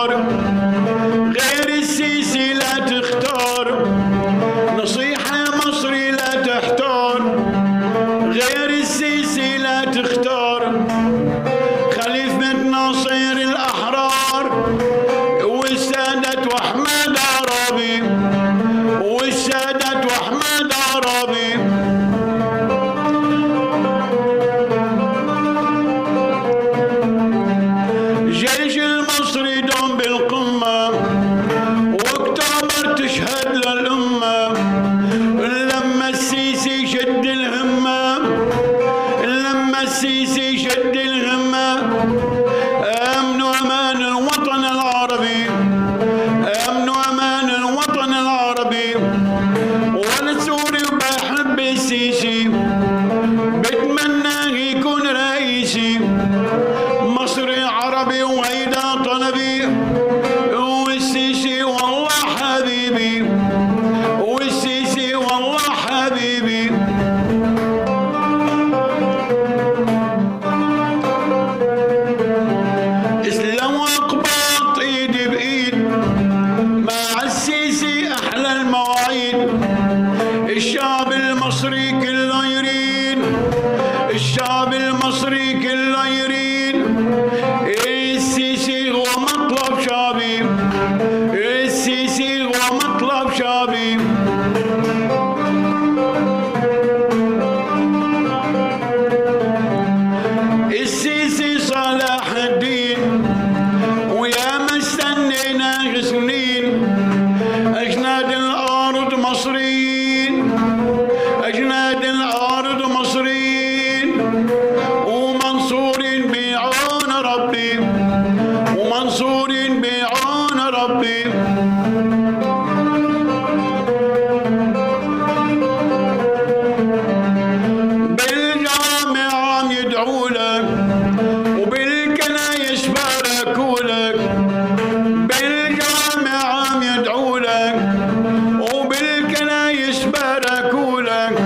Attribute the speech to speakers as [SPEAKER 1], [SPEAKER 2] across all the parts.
[SPEAKER 1] تختار، غير السيسي لا تختار، نصيحة يا مصري لا تحتار، غير السيسي لا تختار، خليفة ناصر الأحرار والسادة وأحمد عرابي، والسادة وأحمد عرابي. جيش المصري دوم بالقمة واكتوبر تشهد للأمة، لما السيسي شد الهمة، لما السيسي شد الهمة، أمن وأمان الوطن العربي، أمن وأمان الوطن العربي. وأنا سوري وبحب السيسي، بتمناه يكون رئيسي، مصري عربي وهيدا طلبي، والسيسي والله حبيبي، والسيسي والله حبيبي. اسلام واقباط ايد بايد مع السيسي احلى المواعيد، الشعب المصري كله يريد، الشعب المصري كله يريد، السيسي هو مطلب شعبي، السيسي هو مطلب شعبي. السيسي صلاح الدين ويا ما استنينا سنين، أجناد الأرض مصريين، أجناد الأرض مصريين، ومنصورين بعون ربي، ومنصورين بعون ربي. بالجامع عم يدعوا لك وبالكنايس باركوا لك، بالجامع عم يدعوا لك وبالكنايس باركوا لك،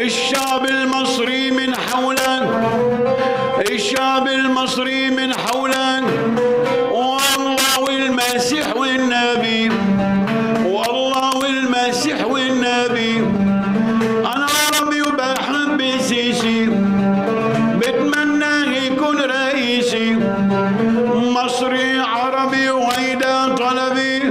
[SPEAKER 1] الشعب المصري من حولك، الشعب المصري من حولك، والله والمسيح والنبي، والله والمسيح والنبي. أنا عربي وبحب السيسي، بتمناه يكون رئيسي، مصري عربي وهيدا طلبي،